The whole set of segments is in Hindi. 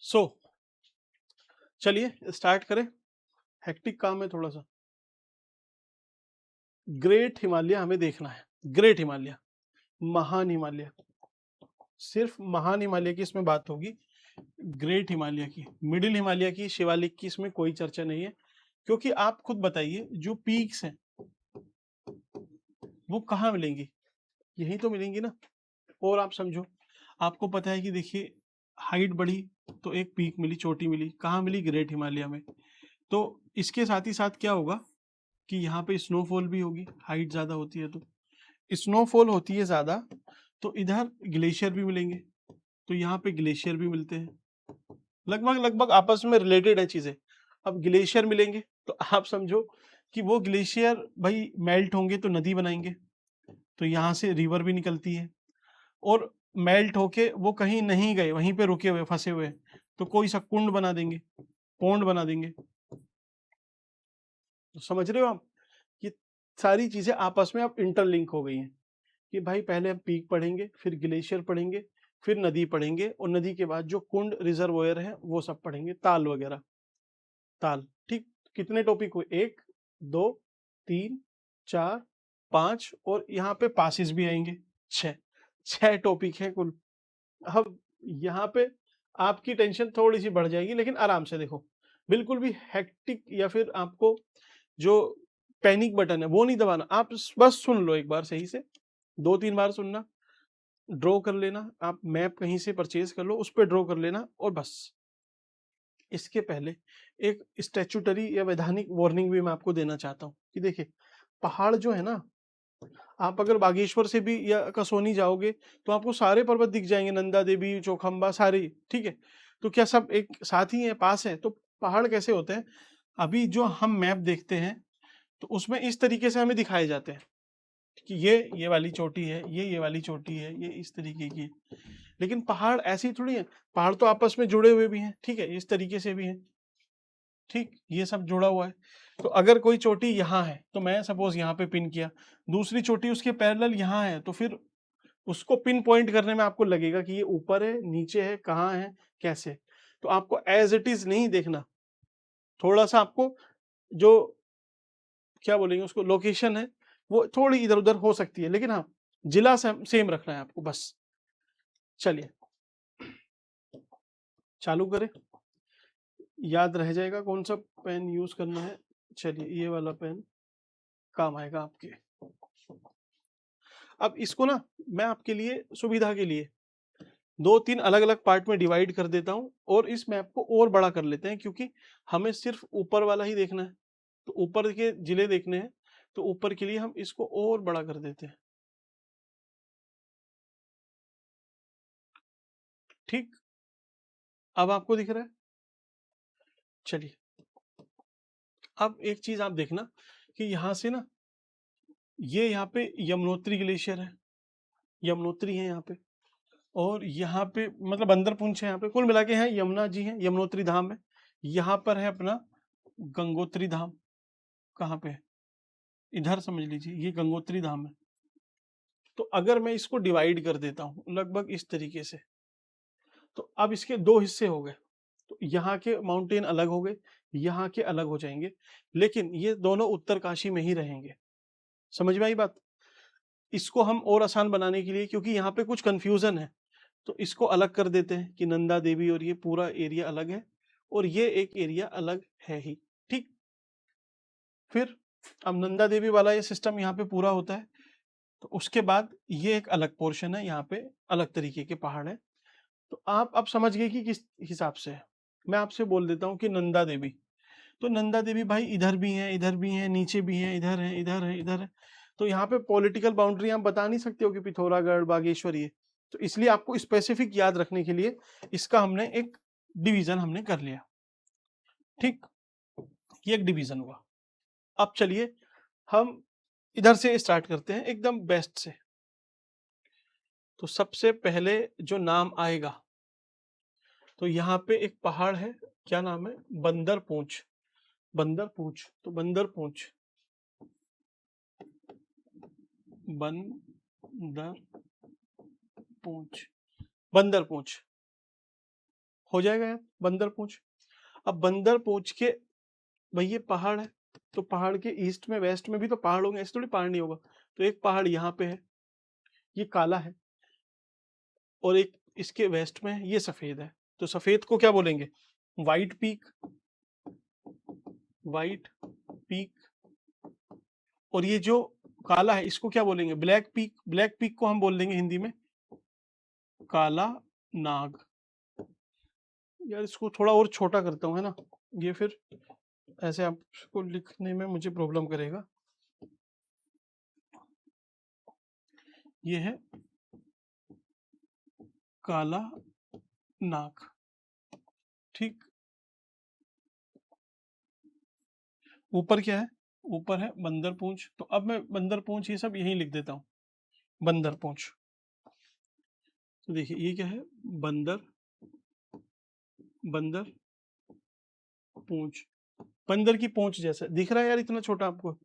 सो चलिए स्टार्ट करें। हेक्टिक काम है थोड़ा सा। ग्रेट हिमालय हमें देखना है। ग्रेट हिमालय, महान हिमालय, सिर्फ महान हिमालय की इसमें बात होगी। ग्रेट हिमालय की, मिडिल हिमालय की, शिवालिक की इसमें कोई चर्चा नहीं है। क्योंकि आप खुद बताइए, जो पीक्स हैं वो कहाँ मिलेंगी? यही तो मिलेंगी ना। और आप समझो, आपको पता है कि देखिए, हाइट बढ़ी तो एक पीक मिली, चोटी मिली, कहाँ मिली? ग्रेट हिमालय में। तो इसके साथ ही साथ क्या होगा कि यहाँ पे स्नोफॉल भी होगी, हाइट ज्यादा होती है तो स्नोफॉल होती है ज्यादा, तो इधर ग्लेशियर भी मिलेंगे, तो यहाँ पे ग्लेशियर भी मिलते हैं। लगभग लगभग आपस में रिलेटेड है चीजें। अब ग्लेशियर मिलेंगे तो आप समझो कि वो ग्लेशियर भाई मेल्ट होंगे तो नदी बनाएंगे, तो यहाँ से रिवर भी निकलती है। और मेल्ट होके वो कहीं नहीं गए, वहीं पे रुके हुए, फंसे हुए, तो कोई सा कुंड बना देंगे, पोंड बना देंगे। तो समझ रहे हो आप? ये सारी चीजें आपस में अब इंटरलिंक हो गई हैं कि भाई पहले हम पीक पढ़ेंगे, फिर ग्लेशियर पढ़ेंगे, फिर नदी पढ़ेंगे, और नदी के बाद जो कुंड रिजर्वोयर है वो सब पढ़ेंगे, ताल वगैरह। ताल, ठीक। कितने टॉपिक हुए? 1 2 3 4 5, और यहाँ पे पासिस भी आएंगे। 6 6 टॉपिक हैं कुल। अब यहाँ पे आपकी टेंशन थोड़ी सी बढ़ जाएगी, लेकिन आराम से देखो। बिल्कुल भी हेक्टिक या फिर आपको जो पैनिक बटन है वो नहीं दबाना। आप बस सुन लो एक बार सही से, 2-3 बार सुनना, ड्रॉ कर लेना। आप मैप कहीं से परचेज कर लो, उस पर ड्रॉ कर लेना, और बस। इसके पहले एक स्टैट्यूटरी या वैधानिक वार्निंग भी मैं आपको देना चाहता हूँ कि देखिए, पहाड़ जो है ना, आप अगर बागेश्वर से भी या कसोनी जाओगे तो आपको सारे पर्वत दिख जाएंगे, नंदा देवी, चौखंबा, सारे, ठीक है। तो क्या सब एक साथ ही है, पास है? तो पहाड़ कैसे होते हैं? अभी जो हम मैप देखते हैं तो उसमें इस तरीके से हमें दिखाए जाते हैं कि ये वाली चोटी है, ये वाली चोटी है, ये इस तरीके की। लेकिन पहाड़ ऐसी थोड़ी है। पहाड़ तो आपस में जुड़े हुए भी हैं, ठीक है, इस तरीके से भी हैं, ठीक, ये सब जुड़ा हुआ है। तो अगर कोई चोटी यहाँ है तो मैं सपोज यहाँ पे पिन किया, दूसरी चोटी उसके पैरेलल यहाँ है, तो फिर उसको पिन पॉइंट करने में आपको लगेगा कि ये ऊपर है, नीचे है, कहाँ है, कैसे। तो आपको एज इट इज नहीं देखना, थोड़ा सा आपको जो क्या बोलेंगे उसको, लोकेशन है, वो थोड़ी इधर उधर हो सकती है, लेकिन हाँ, जिला सेम रखना है आपको बस। चलिए चालू करें। याद रह जाएगा कौन सा पेन यूज करना है। चलिए, ये वाला पेन काम आएगा आपके। अब इसको ना, मैं आपके लिए सुविधा के लिए 2-3 अलग अलग पार्ट में डिवाइड कर देता हूँ, और इस मैप को और बड़ा कर लेते हैं, क्योंकि हमें सिर्फ ऊपर वाला ही देखना है। तो ऊपर के जिले देखने हैं, तो ऊपर के लिए हम इसको और बड़ा कर देते हैं, ठीक। अब आपको दिख रहा है? चलिए, अब एक चीज आप देखना कि यहां से ना, ये यहाँ पे यमुनोत्री ग्लेशियर है, यमुनोत्री है यहाँ पे, और यहाँ पे मतलब अंदर पूंछ है, यहाँ पे कुल मिला के हैं यमुना जी हैं, यमुनोत्री धाम है। यहाँ पर है अपना गंगोत्री धाम। कहाँ पे है? इधर समझ लीजिए, ये गंगोत्री धाम है। तो अगर मैं इसको डिवाइड कर देता हूँ लगभग इस तरीके से, तो अब इसके दो हिस्से हो गए। तो यहाँ के माउंटेन अलग हो गए, यहाँ के अलग हो जाएंगे, लेकिन ये दोनों उत्तरकाशी में ही रहेंगे। समझ में आई बात? इसको हम और आसान बनाने के लिए, क्योंकि यहाँ पे कुछ कंफ्यूजन है, तो इसको अलग कर देते हैं कि नंदा देवी और ये पूरा एरिया अलग है, और ये एक एरिया अलग है ही, ठीक। फिर अब नंदा देवी वाला ये सिस्टम यहाँ पे पूरा होता है, तो उसके बाद ये एक अलग पोर्शन है, यहाँ पे अलग तरीके के पहाड़ है। तो आप अब समझ गए कि किस हिसाब से है। मैं आपसे बोल देता हूँ कि नंदा देवी, तो नंदा देवी भाई इधर भी है, इधर भी है, नीचे भी है, इधर है, इधर है, इधर है। तो यहाँ पे पॉलिटिकल बाउंड्री आप बता नहीं सकते हो कि पिथौरागढ़, बागेश्वर, ये। तो इसलिए आपको स्पेसिफिक याद रखने के लिए इसका हमने एक डिवीजन हमने कर लिया, ठीक। ये एक डिवीजन हुआ। अब चलिए हम इधर से स्टार्ट करते हैं, एकदम बेस्ट से। तो सबसे पहले जो नाम आएगा, तो यहाँ पे एक पहाड़ है, क्या नाम है? बंदर पूंछ। बंदर पूंछ, तो बंदर पूंछ, बंदर, बंदर पूंछ, बंदर पूंछ, बंदर पूंछ, बंदर पूंछ, बंदर पूंछ, बंदर पूंछ, बंदर पूंछ, बंदर पूंछ, बंदर पूंछ, बंदर पूंछ, बंदर पूंछ, बंदर पूंछ, बंदर पूंछ, बंदर पूंछ, बंदर पूंछ, हो जाएगा यार, बंदर पूंछ। अब बंदर पूंछ के भाई ये पहाड़ है, तो पहाड़ के ईस्ट में वेस्ट में भी तो पहाड़ होंगे, ऐसे थोड़ी पहाड़ नहीं होगा। तो एक पहाड़ यहाँ पे है, ये काला है, और एक इसके वेस्ट में है, ये सफेद है। तो सफेद को क्या बोलेंगे? White peak, white peak. और ये जो काला है इसको क्या बोलेंगे? Black peak. ब्लैक पीक को हम बोल देंगे हिंदी में काला नाग। यार इसको थोड़ा और छोटा करता हूँ, है ना, ये फिर ऐसे आपको लिखने में मुझे प्रॉब्लम करेगा। ये है काला नाग, ठीक। ऊपर क्या है? ऊपर है बंदर पूंछ। तो अब मैं बंदर पूंछ ये सब यहीं लिख देता हूँ, बंदर पूंछ। तो देखिए ये क्या है? बंदर, बंदर पूंछ। बंदर की पूंछ जैसा दिख रहा है यार, इतना छोटा आपको?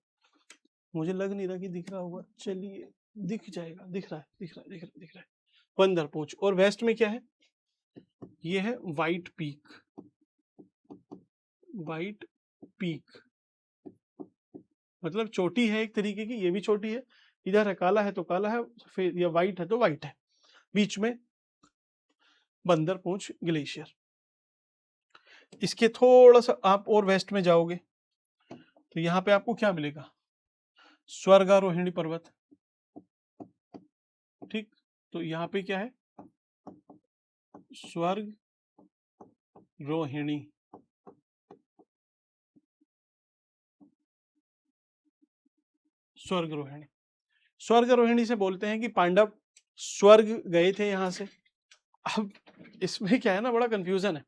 मुझे लग नहीं रहा कि दिख रहा होगा, चलिए दिख जाएगा। दिख रहा है, दिख रहा है, दिख रहा है, दिख रहा है। बंदर पूंछ। और वेस्ट में क्या है? ये है वाइट पीक, वाइट पीक। मतलब चोटी है एक तरीके की, ये भी चोटी है। इधर है काला है तो काला है, सफेद या वाइट है तो वाइट है। बीच में बंदर पूंछ ग्लेशियर। इसके थोड़ा सा आप और वेस्ट में जाओगे तो यहाँ पे आपको क्या मिलेगा? स्वर्गारोहिणी पर्वत, ठीक। तो यहाँ पे क्या है? स्वर्ग रोहिणी। स्वर्ग रोहिणी। स्वर्ग रोहिणी से बोलते हैं कि पांडव स्वर्ग गए थे यहां से। अब इसमें क्या है ना, बड़ा कंफ्यूजन है।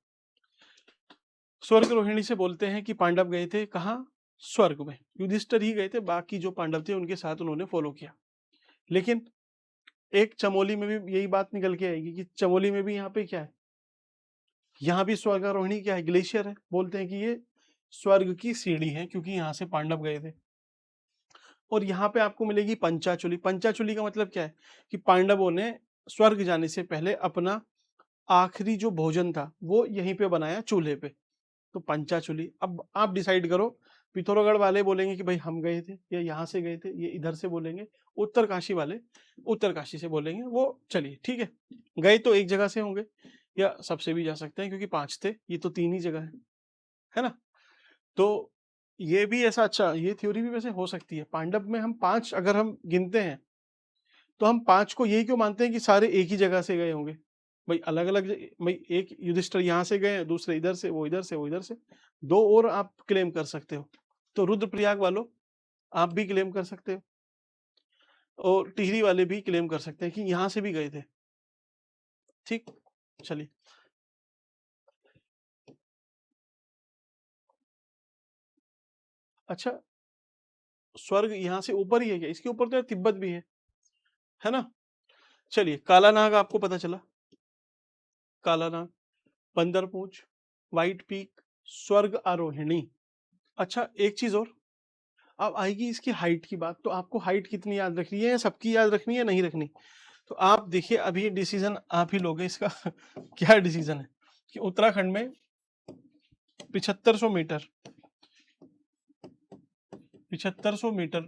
स्वर्ग रोहिणी से बोलते हैं कि पांडव गए थे कहाँ? स्वर्ग में। युधिष्ठिर ही गए थे, बाकी जो पांडव थे उनके साथ उन्होंने फॉलो किया। लेकिन एक चमोली में भी यही बात निकल के आएगी कि चमोली में भी यहाँ पे क्या है? यहाँ भी स्वर्गारोहिणी क्या है? ग्लेशियर है। बोलते हैं कि ये स्वर्ग की सीढ़ी है, क्योंकि यहाँ से पांडव गए थे। और यहाँ पे आपको मिलेगी पंचाचूली। पंचाचूली का मतलब क्या है? कि पांडवों ने स्वर्ग जाने से पहले अपना आखिरी जो भोजन था वो यहीं पे बनाया, चूल्हे पे। तो पंचाचूली। अब आप डिसाइड करो, पिथौरागढ़ वाले बोलेंगे कि भाई हम गए थे, या यहाँ से गए थे, ये इधर से बोलेंगे। उत्तर काशी वाले उत्तर काशी से बोलेंगे। वो चलिए ठीक है, गए तो एक जगह से होंगे, या सबसे भी जा सकते हैं, क्योंकि 5 थे, ये तो 3 ही जगह है ना। तो ये भी ऐसा, अच्छा ये थ्योरी भी वैसे हो सकती है। पांडव में हम 5 अगर हम गिनते हैं, तो हम 5 को यही क्यों मानते हैं कि सारे एक ही जगह से गए होंगे? भाई अलग अलग, भाई एक युधिष्ठिर यहाँ से गए, दूसरे इधर से, वो इधर से, वो इधर से। 2 और आप क्लेम कर सकते हो। तो रुद्रप्रयाग वालों, आप भी क्लेम कर सकते हो, और टिहरी वाले भी क्लेम कर सकते हैं कि यहाँ से भी गए थे, ठीक। चलिए, अच्छा स्वर्ग यहाँ से ऊपर ही है क्या? इसके ऊपर तो यार तिब्बत भी है ना। चलिए, काला नाग आपको पता चला, काला नाग, बंदर पूंछ, व्हाइट पीक, स्वर्ग आरोहिणी। अच्छा एक चीज और, अब आएगी इसकी हाइट की बात। तो आपको हाइट कितनी याद रखनी है, सबकी याद रखनी है, नहीं रखनी? तो आप देखिए, अभी डिसीजन आप ही लोगे इसका। क्या डिसीजन है कि उत्तराखंड में 7500 मीटर, 7500 मीटर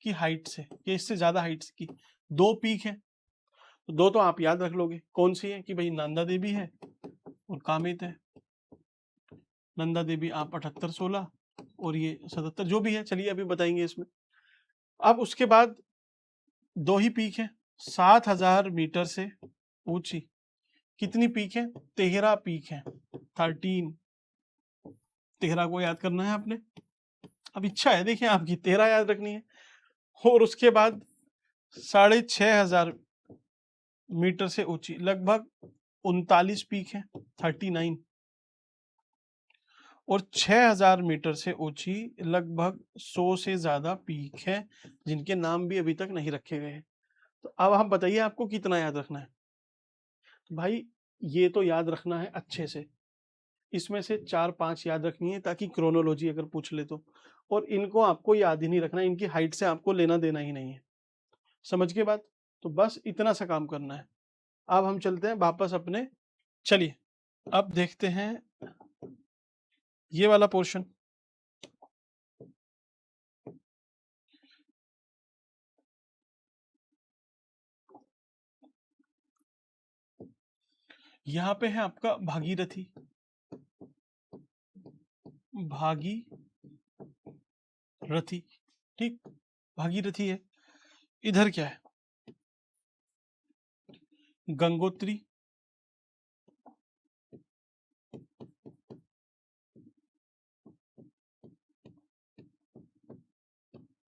की हाइट से, या इससे ज्यादा हाइट की 2 पीक है। तो 2 तो आप याद रख लोगे, कौन सी है? कि भाई नंदा देवी है और कामित है। नंदा देवी आप 7816, और ये 77, जो भी है, चलिए अभी बताएंगे इसमें। अब उसके बाद 2 ही पीक है 7000 मीटर से ऊंची। कितनी पीक है? 13 पीक है, 13। 13 को याद करना है आपने। अब इच्छा है देखिए आपकी, 13 याद रखनी है। और उसके बाद 6500 मीटर से ऊंची, लगभग 39 पीक है, 39। और 6000 मीटर से ऊंची लगभग 100 से ज्यादा पीक है, जिनके नाम भी अभी तक नहीं रखे गए हैं। तो अब हम बताइए आपको कितना याद रखना है? भाई ये तो याद रखना है अच्छे से, इसमें से 4-5 याद रखनी है, ताकि क्रोनोलॉजी अगर पूछ ले तो। और इनको आपको याद ही नहीं रखना, इनकी हाइट से आपको लेना देना ही नहीं है। समझ के बात? तो बस इतना सा काम करना है। अब हम चलते हैं वापस अपने, चलिए अब देखते हैं ये वाला पोर्शन। यहां पे है आपका भागीरथी, भागीरथी, ठीक, भागीरथी है। इधर क्या है, गंगोत्री,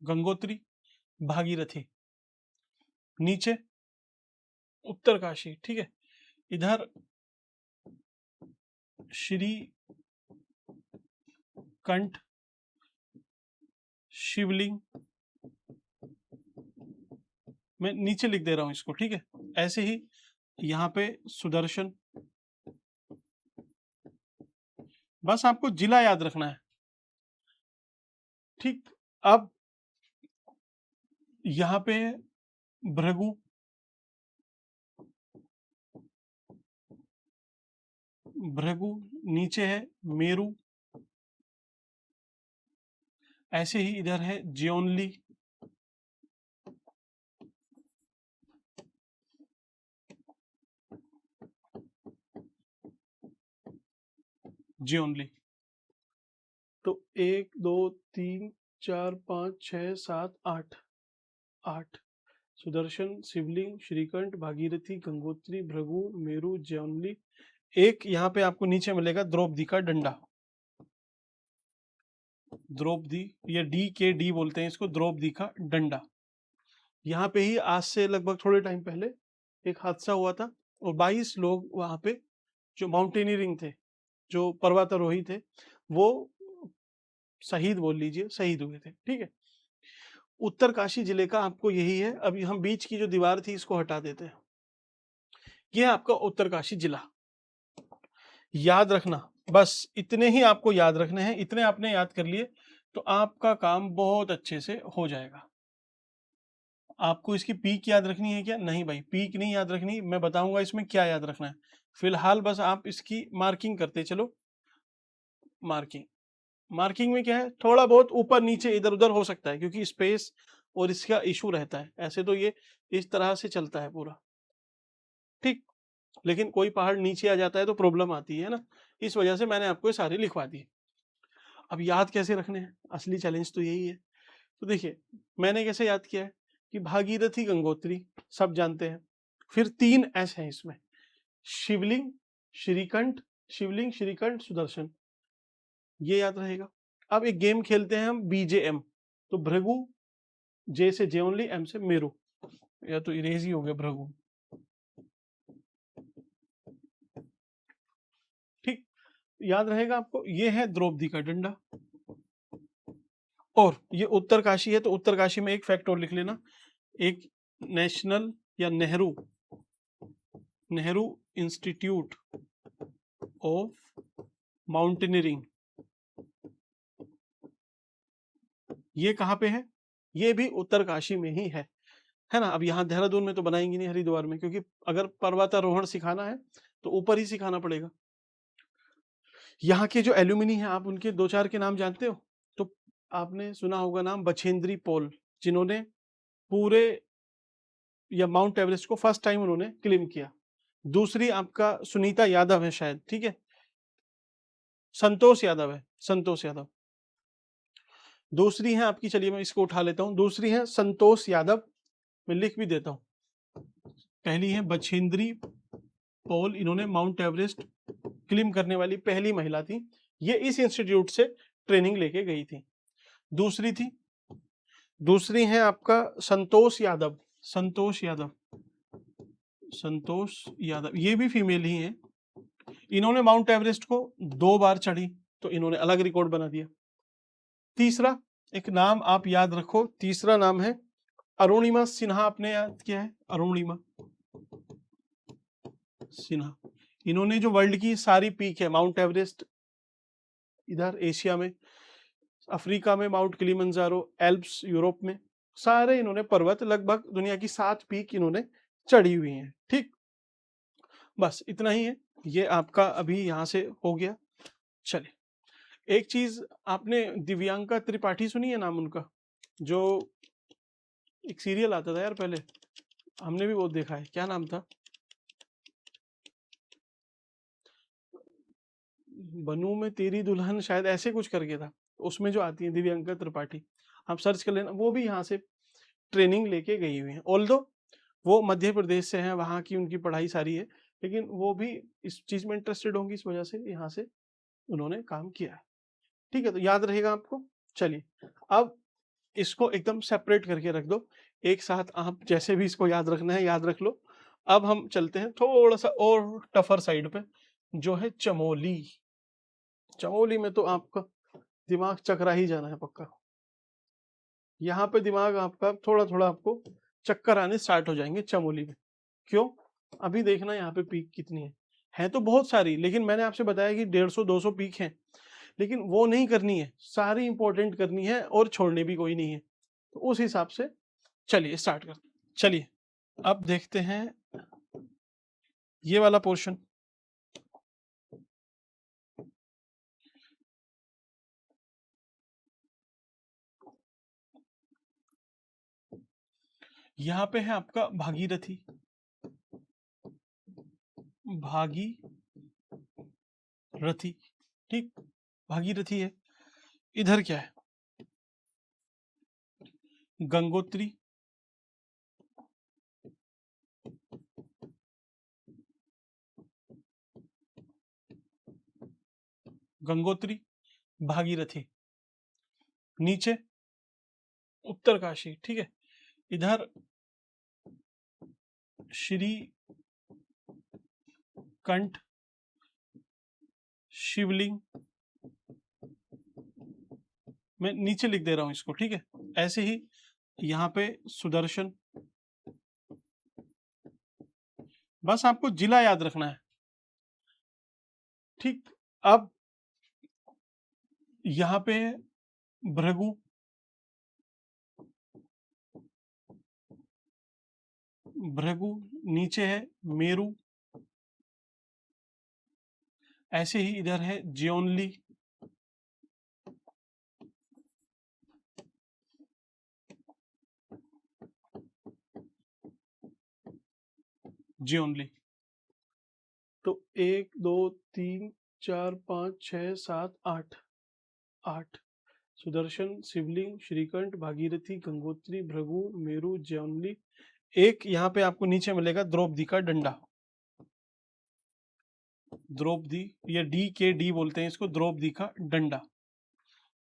गंगोत्री, भागीरथी, नीचे उत्तरकाशी, ठीक है। इधर श्री कंठ, शिवलिंग, मैं नीचे लिख दे रहा हूं इसको, ठीक है। ऐसे ही यहाँ पे सुदर्शन, बस आपको जिला याद रखना है, ठीक। अब यहाँ पे भृगु, भृगु, नीचे है मेरु, ऐसे ही इधर है ज्योनली, ज्योनली। तो 1 2 3 4 5 6 7 8, 8, सुदर्शन, शिवलिंग, श्रीकंठ, भागीरथी, गंगोत्री, भृगु, मेरु, ज्योनली। एक यहाँ पे आपको नीचे मिलेगा द्रौपदी का डंडा, द्रौपदी, या DKD बोलते हैं इसको, द्रौपदी का डंडा। यहाँ पे ही आज से लगभग थोड़े टाइम पहले एक हादसा हुआ था और 22 लोग वहां पे जो माउंटेनियरिंग थे, जो पर्वतारोही थे, वो शहीद बोल लीजिए, शहीद हुए थे, ठीक है। उत्तरकाशी जिले का आपको यही है। अभी हम बीच की जो दीवार थी इसको हटा देते हैं। यह आपका उत्तरकाशी जिला, याद रखना, बस इतने ही आपको याद रखने हैं। इतने आपने याद कर लिए तो आपका काम बहुत अच्छे से हो जाएगा। आपको इसकी पीक याद रखनी है क्या? नहीं भाई, पीक नहीं याद रखनी, मैं बताऊंगा इसमें क्या याद रखना है। फिलहाल बस आप इसकी मार्किंग करते चलो। मार्किंग, मार्किंग में क्या है, थोड़ा बहुत ऊपर नीचे इधर उधर हो सकता है क्योंकि स्पेस और इसका इशू रहता है। ऐसे तो ये इस तरह से चलता है पूरा, ठीक। लेकिन कोई पहाड़ नीचे आ जाता है तो प्रॉब्लम आती है ना, इस वजह से मैंने आपको ये सारी लिखवा दी। अब याद कैसे रखने हैं, असली चैलेंज तो यही है। तो देखिए मैंने कैसे याद किया है कि भागीरथी गंगोत्री सब जानते हैं, फिर 3 एस है इसमें, शिवलिंग, श्रीकंठ, शिवलिंग, श्रीकंठ, सुदर्शन, ये याद रहेगा। अब एक गेम खेलते हैं हम BJM। तो भृगु, जे से जे ओनली, एम से मेरु, या तो इरेज ही हो गया भृगु, ठीक, याद रहेगा आपको। ये है द्रौपदी का डंडा। और ये उत्तरकाशी है तो उत्तरकाशी में एक फैक्ट और लिख लेना, एक नेशनल या Nehru, Nehru institute of mountaineering, ये कहाँ पे है? ये भी उत्तरकाशी में ही है ना। अब यहाँ देहरादून में तो बनाएंगे नहीं, हरिद्वार में, क्योंकि अगर पर्वतारोहण सिखाना है तो ऊपर ही सिखाना पड़ेगा। यहाँ के जो एल्यूमिनी है, आप उनके 2-4 के नाम जानते हो? तो आपने सुना होगा नाम बछेंद्री पॉल, जिन्होंने पूरे या माउंट एवरेस्ट को फर्स्ट टाइम उन्होंने क्लेम किया। दूसरी आपका सुनीता यादव है शायद, ठीक है, संतोष यादव है, संतोष यादव। दूसरी है आपकी, चलिए मैं इसको उठा लेता हूं, दूसरी है संतोष यादव, मैं लिख भी देता हूं। पहली है बछेंद्री पॉल, इन्होंने माउंट एवरेस्ट क्लेम करने वाली पहली महिला थी, ये इस इंस्टीट्यूट से ट्रेनिंग लेके गई थी। दूसरी थी, दूसरी है आपका संतोष यादव, संतोष यादव, संतोष यादव, ये भी फीमेल ही है। इन्होंने माउंट एवरेस्ट को 2 बार चढ़ी तो इन्होंने अलग रिकॉर्ड बना दिया। तीसरा एक नाम आप याद रखो, तीसरा नाम है अरुणिमा सिन्हा, आपने याद किया है, अरुणिमा सिन्हा। इन्होंने जो वर्ल्ड की सारी पीक है, माउंट एवरेस्ट इधर एशिया में, अफ्रीका में माउंट किलिमंजारो, एल्प्स यूरोप में, सारे इन्होंने पर्वत, लगभग दुनिया की 7 पीक इन्होंने चढ़ी हुई हैं, ठीक। बस इतना ही है, ये आपका अभी यहाँ से हो गया। चलिए, एक चीज आपने दिव्यांका त्रिपाठी सुनी है नाम उनका? जो एक सीरियल आता था यार पहले, हमने भी बहुत देखा है, क्या नाम था? बनू में तेरी दुल्हन, शायद ऐसे कुछ करके था। उसमें जो आती है दिव्यांका त्रिपाठी, आप सर्च कर लेना। वो भी यहाँ से ट्रेनिंग लेके गई हुई है, ऑल्दो वो मध्य प्रदेश से हैं, वहाँ की उनकी पढ़ाई सारी है, लेकिन वो भी इस चीज में इंटरेस्टेड होंगी, इस वजह से यहाँ से उन्होंने काम किया है। ठीक है, तो याद रहेगा आपको। चलिए, अब इसको एकदम सेपरेट करके रख दो, एक साथ आप जैसे भी इसको याद रखना है याद रख लो। अब हम चलते हैं थोड़ा सा और टफर साइड पे, जो है चमोली। चमोली में तो आपका दिमाग चकरा ही जाना है पक्का। यहाँ पे दिमाग आपका थोड़ा थोड़ा आपको चक्कर आने स्टार्ट हो जाएंगे चमोली में। क्यों? अभी देखना यहाँ पे पीक कितनी है तो बहुत सारी, लेकिन मैंने आपसे बताया कि 150-200 पीक हैं, लेकिन वो नहीं करनी है, सारी इंपॉर्टेंट करनी है और छोड़ने भी कोई नहीं है। तो उस हिसाब से चलिए स्टार्ट करते हैं। चलिए, अब देखते हैं ये वाला पोर्शन। यहाँ पे है आपका भागीरथी, भागीरथी, ठीक, भागीरथी है। इधर क्या है? गंगोत्री, गंगोत्री, भागीरथी। नीचे उत्तरकाशी, ठीक है। इधर श्री कंठ, शिवलिंग, मैं नीचे लिख दे रहा हूं इसको, ठीक है। ऐसे ही यहाँ पे सुदर्शन। बस आपको जिला याद रखना है, ठीक। अब यहाँ पे भृगु, भृगु, नीचे है मेरु। ऐसे ही इधर है ज्योनली, ज्योनली। तो 1 2 3 4 5 6 7 8, 8। सुदर्शन, शिवलिंग, श्रीकंठ, भागीरथी, गंगोत्री, भृगु, मेरु, ज्योनली। एक यहाँ पे आपको नीचे मिलेगा द्रौपदी का डंडा, द्रौपदी, या DKD बोलते हैं इसको, द्रौपदी का डंडा।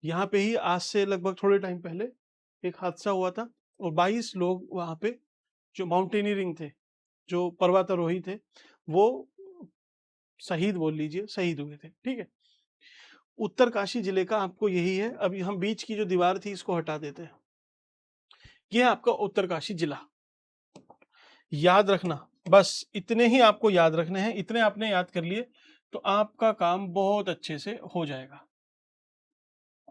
यहाँ पे ही आज से लगभग थोड़े टाइम पहले एक हादसा हुआ था, और 22 लोग वहां पे जो माउंटेनियरिंग थे, जो पर्वतारोही थे, वो शहीद बोल लीजिए, शहीद हुए थे, ठीक है। उत्तरकाशी जिले का आपको यही है। अभी हम बीच की जो दीवार थी इसको हटा देते हैं। यह है आपका उत्तरकाशी जिला। याद रखना, बस इतने ही आपको याद रखने हैं। इतने आपने याद कर लिए तो आपका काम बहुत अच्छे से हो जाएगा।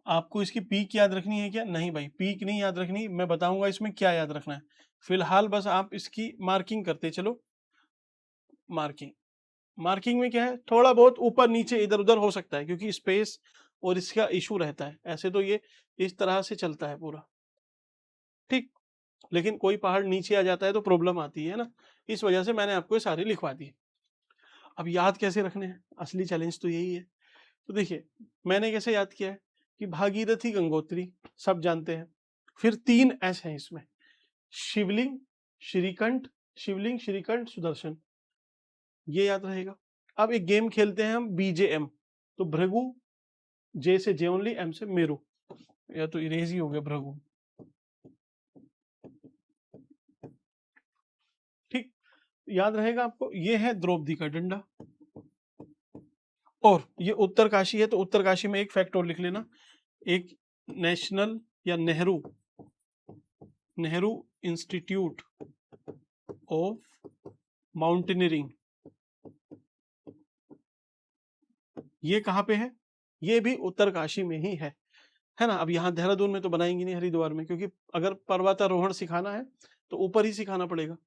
आपको इसकी पीक याद रखनी है क्या? नहीं भाई, पीक नहीं याद रखनी, मैं बताऊंगा इसमें क्या याद रखना है। फिलहाल बस आप इसकी मार्किंग करते चलो। मार्किंग, मार्किंग में क्या है, थोड़ा बहुत ऊपर नीचे इधर उधर हो सकता है, क्योंकि स्पेस और इसका इशू रहता है। ऐसे तो ये इस तरह से चलता है पूरा, ठीक। लेकिन कोई पहाड़ नीचे आ जाता है तो प्रॉब्लम आती है ना, इस वजह से मैंने आपको ये सारी लिखवा दी। अब याद कैसे रखने हैं, असली चैलेंज तो यही है। तो देखिए, मैंने कैसे याद किया है कि भागीरथी गंगोत्री सब जानते हैं, फिर 3 एस हैं इसमें, शिवलिंग, श्रीकंठ, शिवलिंग, श्रीकंठ, सुदर्शन, ये याद रहेगा। अब एक गेम खेलते हैं हम, BJM। तो भृगु, जे से जे ओनली, एम से मेरु, या तो इरेज ही हो गया भृगु, ठीक। याद रहेगा आपको, ये है द्रौपदी का डंडा। और ये उत्तरकाशी है, तो उत्तरकाशी में एक फैक्ट और लिख लेना, एक नेशनल या Nehru, Nehru institute of mountaineering, ये कहाँ पे है? ये भी उत्तरकाशी में ही है ना। अब यहाँ देहरादून में तो बनाएंगे नहीं, हरिद्वार में, क्योंकि अगर पर्वतारोहण सिखाना है तो ऊपर ही सिखाना पड़ेगा।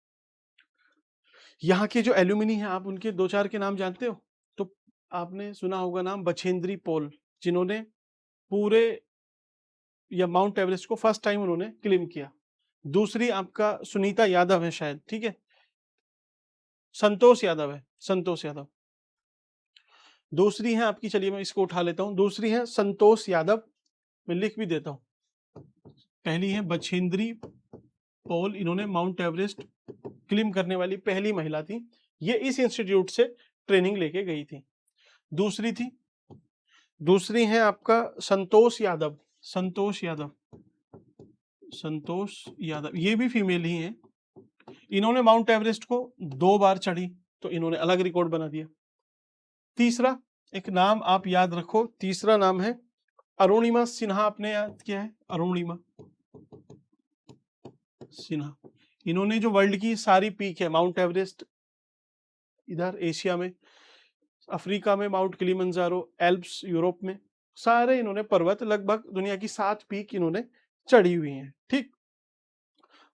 यहाँ के जो एल्यूमिनी हैं, आप उनके 2-4 के नाम जानते हो? तो आपने सुना होगा नाम बछेंद्री पॉल, जिन्होंने पूरे या माउंट एवरेस्ट को फर्स्ट टाइम उन्होंने क्लेम किया। दूसरी आपका सुनीता यादव है शायद, ठीक है, संतोष यादव है, संतोष यादव। दूसरी है आपकी, चलिए मैं इसको उठा लेता हूं, दूसरी है संतोष यादव, मैं लिख भी देता हूं। पहली है बछेंद्री पॉल, इन्होंने माउंट एवरेस्ट क्लेम करने वाली पहली महिला थी, ये इस इंस्टीट्यूट से ट्रेनिंग लेके गई थी। दूसरी है आपका संतोष यादव, संतोष यादव, संतोष यादव, ये भी फीमेल ही हैं। इन्होंने माउंट एवरेस्ट को 2 बार चढ़ी, तो इन्होंने अलग रिकॉर्ड बना दिया। तीसरा एक नाम आप याद रखो, तीसरा नाम है अरुणिमा सिन्हा, आपने याद किया है, अरुणिमा सिन्हा। इन्होंने जो वर्ल्ड की सारी पीक है, माउंट एवरेस्ट इधर एशिया में, अफ्रीका में माउंट किलिमंजारो, एल्प्स यूरोप में, सारे इन्होंने पर्वत, लगभग दुनिया की 7 पीक इन्होंने चढ़ी हुई हैं। ठीक,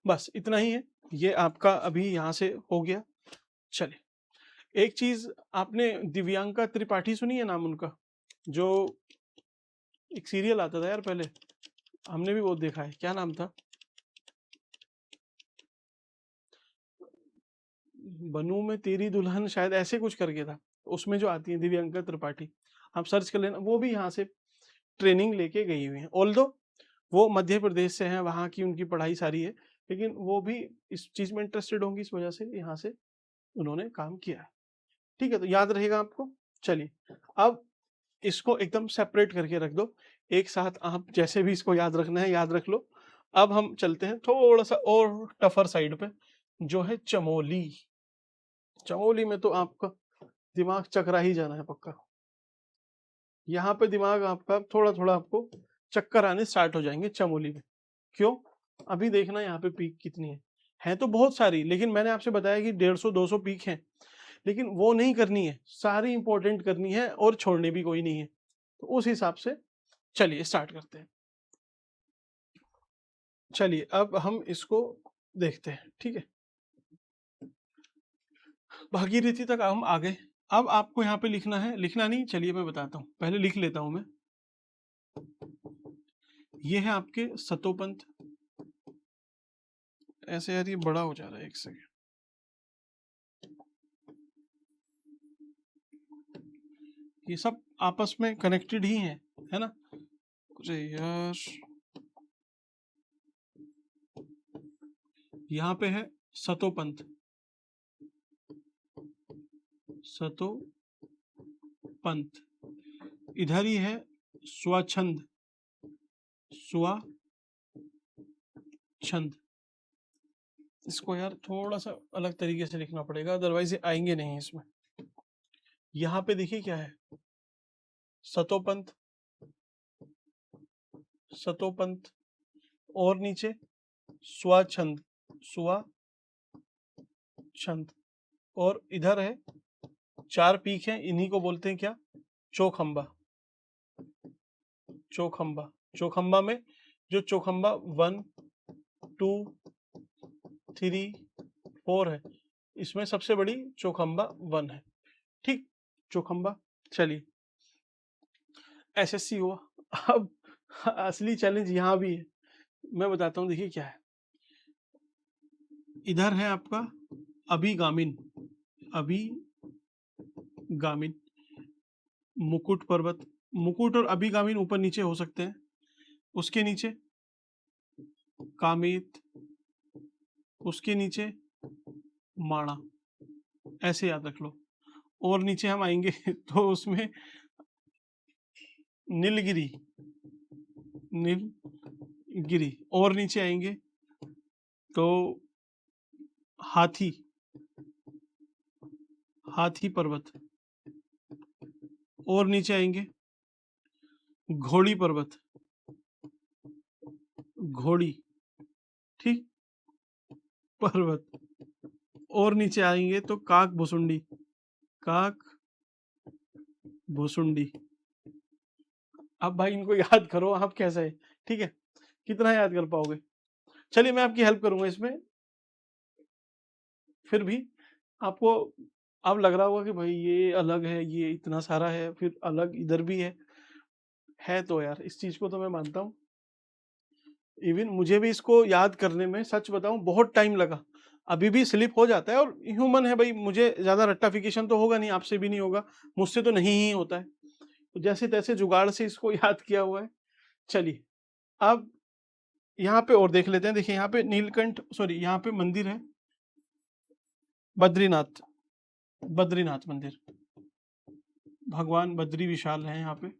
बस इतना ही है, ये आपका अभी यहाँ से हो गया। चलिए, एक चीज आपने दिव्यांका त्रिपाठी सुनी है नाम उनका? जो एक सीरियल आता था यार पहले, हमने भी बहुत देखा है, क्या नाम था? बनू में तेरी दुल्हन, शायद ऐसे कुछ करके था, उसमें जो आती है दिव्यांका त्रिपाठी, आप सर्च कर लेना। वो भी यहाँ से ट्रेनिंग लेके गई हुई है, ऑल्दो वो मध्य प्रदेश से हैं, वहाँ की उनकी पढ़ाई सारी है, लेकिन वो भी इस चीज में इंटरेस्टेड होंगी, इस वजह से यहाँ से उन्होंने काम किया है। ठीक है, तो याद रहेगा आपको। चलिए, अब इसको एकदम सेपरेट करके रख दो, एक साथ आप जैसे भी इसको याद रखना है याद रख लो। अब हम चलते हैं थोड़ा सा और टफर साइड पे, जो है चमोली। चमोली में तो आपका दिमाग चकरा ही जाना है पक्का। यहाँ पे दिमाग आपका थोड़ा थोड़ा आपको चक्कर आने स्टार्ट हो जाएंगे चमोली में। क्यों? अभी देखना यहाँ पे पीक कितनी है तो बहुत सारी, लेकिन मैंने आपसे बताया कि 150-200 पीक हैं, लेकिन वो नहीं करनी है, सारी इंपॉर्टेंट करनी है और छोड़नी भी कोई नहीं है। तो उस हिसाब से चलिए स्टार्ट करते हैं। चलिए अब हम इसको देखते हैं, ठीक है। भागीरथी तक हम आ गए। अब आपको यहाँ पे लिखना है, लिखना नहीं, चलिए मैं बताता हूँ, पहले लिख लेता हूँ मैं। ये है आपके सतोपंथ, ऐसे यार ये बड़ा हो जा रहा है, एक सेकेंड। ये सब आपस में कनेक्टेड ही हैं, है ना? अरे यार, यहाँ पे है सतोपंथ, सतोपंथ, इधर ही है स्वच्छंद, स्वच्छंद। इसको यार थोड़ा सा अलग तरीके से लिखना पड़ेगा, अदरवाइज ये आएंगे नहीं इसमें। यहाँ पे देखिए क्या है, सतोपंथ, सतोपंथ, और नीचे स्वच्छंद, स्वच्छंद, और इधर है 4 पीक हैं, इन्हीं को बोलते हैं क्या? चौखंबा, चौखंबा। चौखंबा में जो चौखंबा 1, 2, 3, 4 है, इसमें सबसे बड़ी चौखंबा 1 है। ठीक, चौखंबा। चलिए, एसएससी हुआ। अब असली चैलेंज यहाँ भी है, मैं बताता हूँ, देखिए क्या है। इधर है आपका अभिगामिन, अभिगामिन, मुकुट पर्वत। मुकुट और अभिगामिन ऊपर नीचे हो सकते हैं। उसके नीचे कामेत, उसके नीचे माणा, ऐसे याद रख लो। और नीचे हम आएंगे तो उसमें नीलगिरी, नीलगिरी, और नीचे आएंगे तो हाथी, हाथी पर्वत, और नीचे आएंगे घोड़ी पर्वत, घोड़ी, ठीक, पर्वत, और नीचे आएंगे तो काक भुसुंडी, काक भुसुंडी। अब भाई इनको याद करो आप कैसे है, ठीक है, कितना याद कर पाओगे? चलिए मैं आपकी हेल्प करूंगा इसमें, फिर भी आपको अब लग रहा होगा कि भाई ये अलग है, ये इतना सारा है, फिर अलग इधर भी है तो यार इस चीज को तो मैं मानता हूँ। इवन मुझे भी इसको याद करने में सच बताऊं बहुत टाइम लगा, अभी भी स्लिप हो जाता है, और ह्यूमन है भाई, मुझे ज्यादा रट्टाफिकेशन तो होगा नहीं, आपसे भी नहीं होगा, मुझसे तो नहीं ही होता है, तो जैसे तैसे जुगाड़ से इसको याद किया हुआ है। चलिए अब यहाँ पे और देख लेते हैं। देखिए यहाँ पे नीलकंठ, सॉरी यहाँ पे मंदिर है बद्रीनाथ, बद्रीनाथ मंदिर, भगवान बद्री विशाल है यहाँ पे।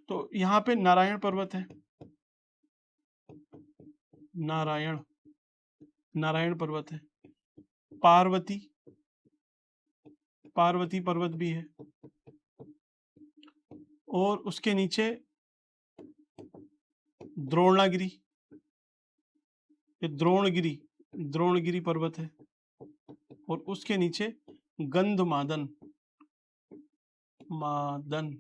तो यहाँ पे नारायण पर्वत है, नारायण, नारायण पर्वत है, पार्वती, पार्वती पर्वत भी है, और उसके नीचे द्रोणागिरी, ये द्रोणगिरी, द्रोणगिरी पर्वत है, और उसके नीचे गंधमादन, मादन।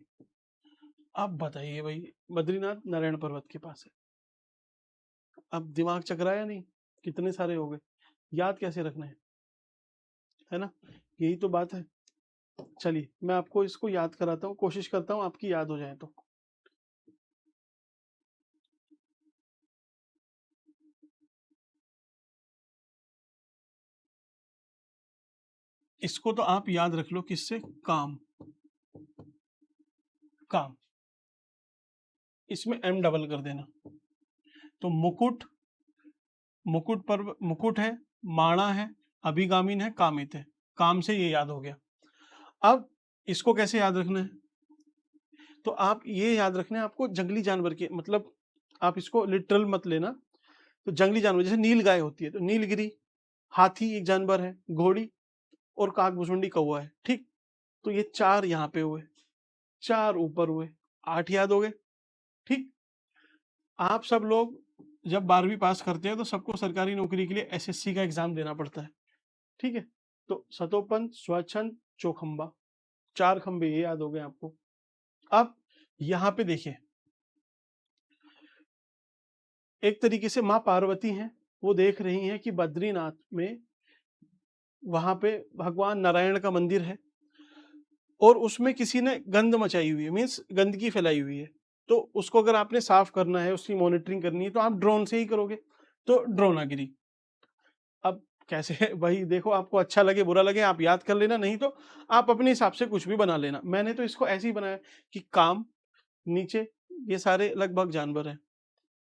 अब बताइए भाई, बद्रीनाथ नारायण पर्वत के पास है, अब दिमाग चकराया नहीं, कितने सारे हो गए, याद कैसे रखना है ना, यही तो बात है। चलिए मैं आपको इसको याद कराता हूँ, कोशिश करता हूँ आपकी याद हो जाए। तो इसको तो आप याद रख लो, किससे, काम, काम, इसमें एम डबल कर देना। तो मुकुट, मुकुट पर्व, मुकुट है, माणा है, अभिगामीन है, कामित है, काम से ये याद हो गया। अब इसको कैसे याद रखना है, तो आप ये याद रखना है आपको जंगली जानवर के, मतलब आप इसको लिटरल मत लेना, तो जंगली जानवर जैसे नील गाय होती है तो नीलगिरी, हाथी एक जानवर है, घोड़ी, और काकभुसुंडी कौवा है, ठीक। तो ये चार यहाँ पे हुए, चार ऊपर हुए, 8 याद हो गए, ठीक। आप सब लोग जब 12वीं पास करते हैं तो सबको सरकारी नौकरी के लिए एसएससी का एग्जाम देना पड़ता है, ठीक है। तो सतोपंथ, स्वच्छंद, चौखंबा, 4 खंबे ये याद हो गए आपको। अब यहाँ पे देखिए, एक तरीके से माँ पार्वती हैं, वो देख रही हैं कि बद्रीनाथ में वहां पे भगवान नारायण का मंदिर है, और उसमें किसी ने गंद मचाई हुई है, मीन्स गंदगी फैलाई हुई है, तो उसको अगर आपने साफ करना है, उसकी मॉनिटरिंग करनी है, तो आप ड्रोन से ही करोगे, तो ड्रोनागिरी। अब कैसे भाई देखो, आपको अच्छा लगे बुरा लगे आप याद कर लेना, नहीं तो आप अपने हिसाब से कुछ भी बना लेना। मैंने तो इसको ऐसे ही बनाया कि काम, नीचे ये सारे लगभग जानवर हैं,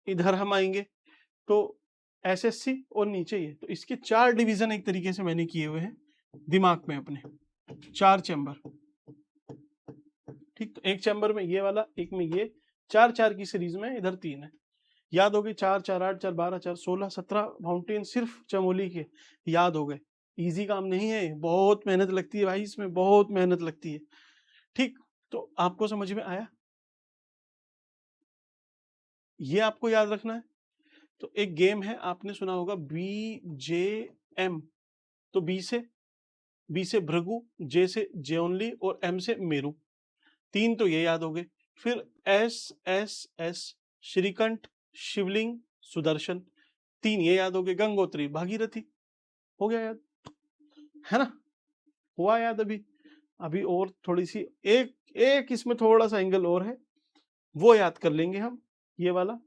इधर हम आएंगे तो एसएससी, और नीचे ये, तो इसके 4 डिवीजन एक तरीके से मैंने किए हुए हैं दिमाग में अपने, 4 चैम्बर, ठीक। तो एक चैम्बर में ये वाला, एक में ये, 4 4 की सीरीज में, इधर 3 है, याद हो गए, 4 4 8 4 12 4 16 17 फाउंटेन सिर्फ चमोली के, याद हो गए। इजी काम नहीं है, बहुत मेहनत लगती है भाई, इसमें बहुत मेहनत लगती है, ठीक। तो आपको समझ में आया, ये आपको याद रखना है। तो एक गेम है, आपने सुना होगा BJM, तो बी से भृगु, जे से जेओनली, और एम से मेरू, 3 तो ये याद हो गए। फिर S श्रीकंठ, शिवलिंग, सुदर्शन, 3 ये याद हो गए। गंगोत्री, भागीरथी, हो गया याद, है ना, हुआ याद। अभी अभी और थोड़ी सी, एक एक इसमें थोड़ा सा एंगल और है, वो याद कर लेंगे हम, ये वाला,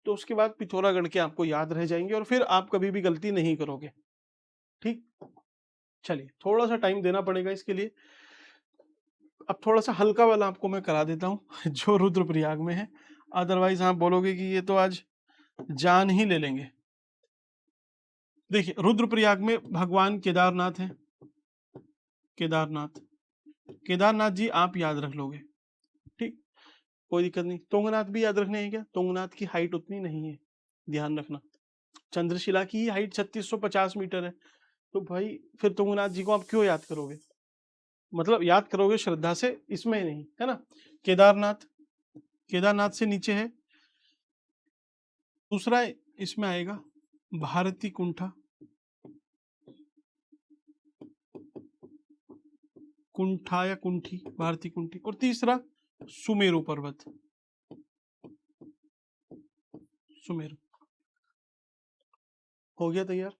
तो उसके बाद पिथौरागढ़ के आपको याद रह जाएंगे, और फिर आप कभी भी गलती नहीं करोगे, ठीक। चलिए थोड़ा सा टाइम देना पड़ेगा इसके लिए। अब थोड़ा सा हल्का वाला आपको मैं करा देता हूँ जो रुद्रप्रयाग में है, अदरवाइज आप बोलोगे कि ये तो आज जान ही ले लेंगे। देखिए रुद्रप्रयाग में भगवान केदारनाथ है, केदारनाथ, केदारनाथ जी आप याद रख लोगे, ठीक, कोई दिक्कत नहीं। तुंगनाथ भी याद रखने हैं क्या, तुंगनाथ की हाइट उतनी नहीं है, ध्यान रखना। चंद्रशिला की हाइट 3650 मीटर है, तो भाई फिर तुंगनाथ जी को आप क्यों याद करोगे, मतलब याद करोगे श्रद्धा से, इसमें नहीं, है ना। केदारनाथ, केदारनाथ से नीचे है दूसरा, इसमें आएगा भारती कुंठा, कुंठा या कुंठी, भारती कुंठी, और तीसरा सुमेरु पर्वत, सुमेरु, हो गया तैयार।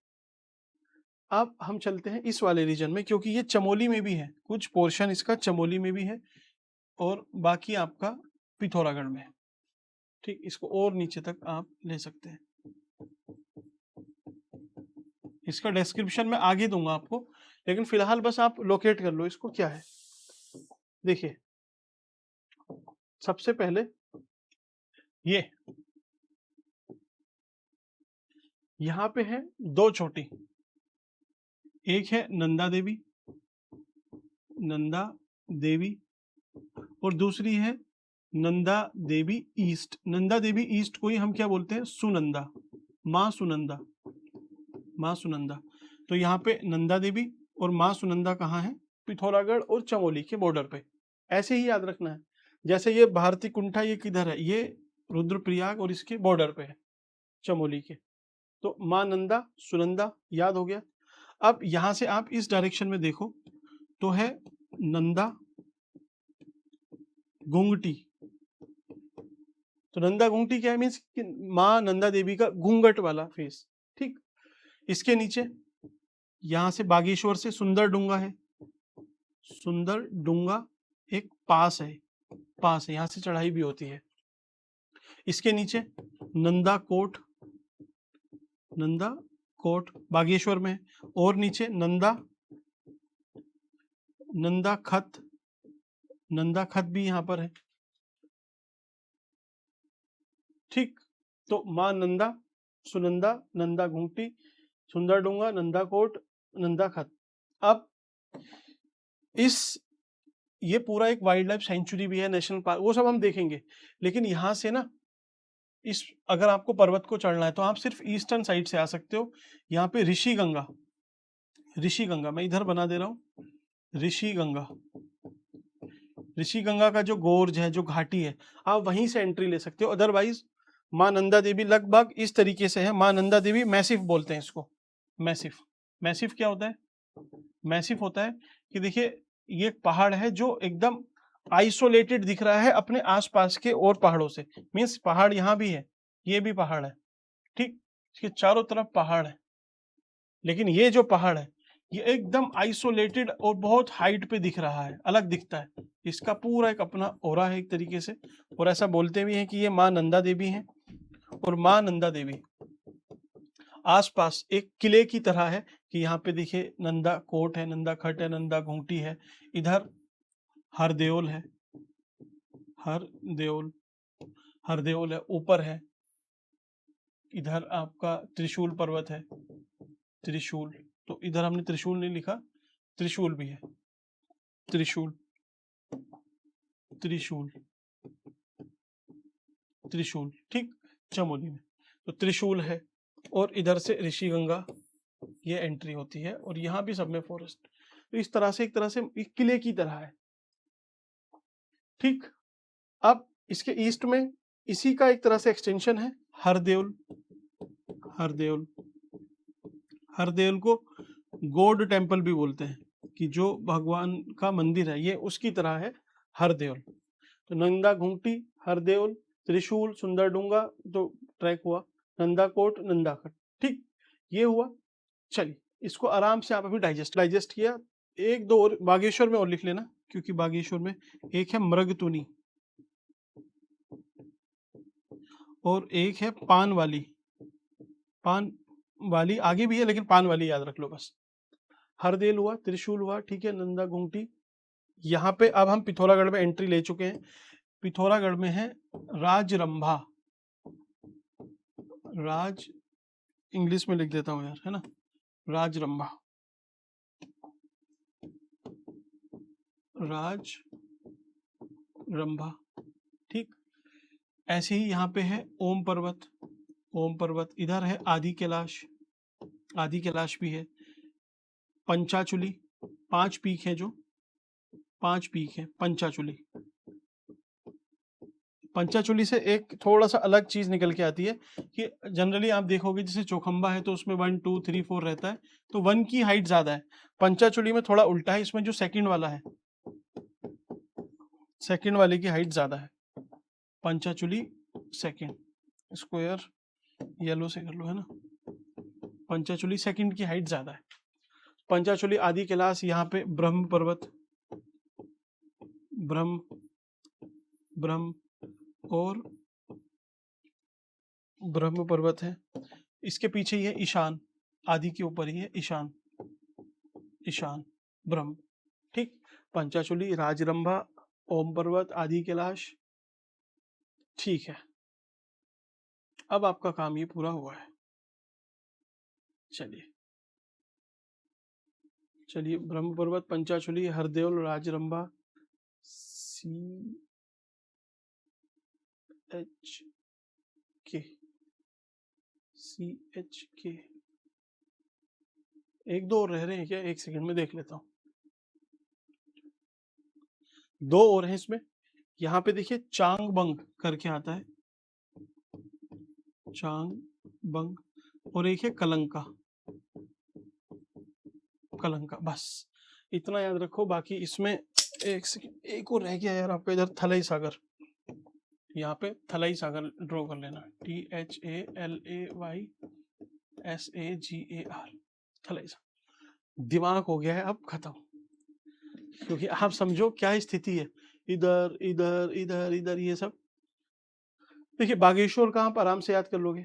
अब हम चलते हैं इस वाले रीजन में, क्योंकि ये चमोली में भी है, कुछ पोर्शन इसका चमोली में भी है और बाकी आपका पिथौरागढ़ में है। ठीक, इसको और नीचे तक आप ले सकते हैं। इसका डिस्क्रिप्शन मैं आगे दूंगा आपको, लेकिन फिलहाल बस आप लोकेट कर लो इसको क्या है। देखिए, सबसे पहले ये यहां पे है दो चोटी, एक है नंदा देवी, नंदा देवी, और दूसरी है नंदा देवी ईस्ट। नंदा देवी ईस्ट को ही हम क्या बोलते हैं, सुनंदा, माँ सुनंदा, माँ सुनंदा। तो यहाँ पे नंदा देवी और माँ सुनंदा कहाँ है, पिथौरागढ़ और चमोली के बॉर्डर पे। ऐसे ही याद रखना है, जैसे ये भारती कुंठा ये किधर है, ये रुद्रप्रयाग और इसके बॉर्डर पे है चमोली के। तो माँ नंदा सुनंदा याद हो गया। अब यहां से आप इस डायरेक्शन में देखो तो है नंदा घुंगटी। तो नंदा घुंगटी क्या है, मीन्स माँ नंदा देवी का घूंघट वाला फेस। ठीक, इसके नीचे यहां से बागेश्वर से सुंदर डूंगा है, सुंदर डूंगा एक पास है, पास है, यहां से चढ़ाई भी होती है। इसके नीचे नंदा कोट, नंदा कोट बागेश्वर में, और नीचे नंदा, नंदा खत, नंदा खत भी यहां पर है। ठीक, तो माँ नंदा सुनंदा, नंदा घुंगटी, सुंदर डूंगा, नंदा कोट, नंदा खत। अब इस ये पूरा एक वाइल्ड लाइफ सेंचुरी भी है, नेशनल पार्क, वो सब हम देखेंगे। लेकिन यहाँ से ना इस अगर आपको पर्वत को चढ़ना है तो आप सिर्फ ईस्टर्न साइड से आ सकते हो। यहाँ पे ऋषि गंगा, ऋषि गंगा मैं इधर बना दे रहा हूँ, ऋषि गंगा, ऋषि गंगा का जो गोर्ज है, जो घाटी है, आप वहीं से एंट्री ले सकते हो। अदरवाइज माँ नंदा देवी लगभग इस तरीके से है। माँ नंदा देवी मैसिव बोलते हैं इसको, मैसिव। मैसिव क्या होता है, मैसिव होता है कि देखिए ये एक पहाड़ है जो एकदम आइसोलेटेड दिख रहा है अपने आसपास के और पहाड़ों से। मीन्स पहाड़ यहाँ भी है, ये भी पहाड़ है, ठीक, इसके चारों तरफ पहाड़ है, लेकिन ये जो पहाड़ है ये एकदम आइसोलेटेड और बहुत हाइट पे दिख रहा है, अलग दिखता है। इसका पूरा एक अपना ओरा है एक तरीके से। और ऐसा बोलते भी हैं कि ये माँ नंदा देवी है, और माँ नंदा देवी आसपास एक किले की तरह है कि यहाँ पे देखिए नंदा कोट है, नंदा खट है, नंदा घूंटी है, इधर हरदेओल है, हरदेओल, हरदेओल है ऊपर है, इधर आपका त्रिशूल पर्वत है, त्रिशूल, तो इधर हमने त्रिशूल नहीं लिखा, त्रिशूल भी है, त्रिशूल, त्रिशूल, त्रिशूल, ठीक, चमोली में तो त्रिशूल है। और इधर से ऋषि गंगा ये एंट्री होती है, और यहाँ भी सब में फॉरेस्ट। तो इस तरह से एक तरह से एक किले की तरह है। ठीक, अब इसके ईस्ट में इसी का एक तरह से एक्सटेंशन है हरदेउल, हरदेउल, हरदेउल को गॉड टेम्पल भी बोलते हैं, कि जो भगवान का मंदिर है ये उसकी तरह है हरदेउल। तो नंदा घुंगटी, हरदेउल, त्रिशूल, सुंदरडूंगा तो ट्रैक हुआ, नंदाकोट, नंदाखट। ठीक, ये हुआ। चलिए इसको आराम से आप अभी डाइजेस्ट किया। एक दो और बागेश्वर में और लिख लेना, क्योंकि बागेश्वर में एक है मृगतुनी और एक है पान वाली, पान वाली आगे भी है लेकिन पान वाली याद रख लो बस। हरदेल हुआ, त्रिशूल हुआ, ठीक है, नंदा घुंगटी। यहाँ पे अब हम पिथौरागढ़ में एंट्री ले चुके हैं। पिथौरागढ़ में है राजरंभा, राज इंग्लिश में लिख देता हूँ यार, है ना, राजरंभा, राजरंभा। ठीक, ऐसे ही यहाँ पे है ओम पर्वत, ओम पर्वत, इधर है आदि कैलाश, आदि कैलाश भी है, पंचाचुली, 5 पीक है, जो 5 पीक है पंचाचुली। पंचाचुली से एक थोड़ा सा अलग चीज निकल के आती है कि जनरली आप देखोगे जैसे चौखंबा है तो उसमें 1 2 3 4 रहता है, तो 1 की हाइट ज्यादा है। पंचाचुली में थोड़ा उल्टा है, इसमें जो सेकंड वाला है, सेकंड वाले की हाइट ज्यादा है। पंचाचुली सेकंड, स्क्वायर येलो से कर लो, है ना, पंचाचुली सेकंड की हाइट ज्यादा है। पंचाचूली आदि कैलाश, यहाँ पे ब्रह्म पर्वत, ब्रह्म और ब्रह्म पर्वत है। इसके पीछे ही है ईशान, आदि के ऊपर ही है ईशान, ईशान ब्रह्म। ठीक, पंचाचूली, राजरंभा, ओम पर्वत, आदि कैलाश। ठीक है, अब आपका काम ये पूरा हुआ है। चलिए चलिए, ब्रह्म पर्वत, पंचाचूली, हरदेव, राजरंभा, CH के, CH के, एक दो और रह रहे हैं क्या? एक सेकंड में देख लेता हूं। दो और हैं इसमें। यहाँ पे देखिए चांगबंग करके आता है, चांगबंग, और एक है कलंका, कलंका। बस इतना याद रखो। बाकी इसमें एक सेकंड, एक और रह गया यार आपका, इधर थलई सागर। यहाँ पे थलई सागर ड्रॉ कर लेना, THALAYSAGAR, थलई सागर। दिमाग हो गया है अब खत्म, क्योंकि आप समझो क्या स्थिति है, इधर इधर इधर इधर ये सब। देखिए बागेश्वर का आप आराम से याद कर लोगे,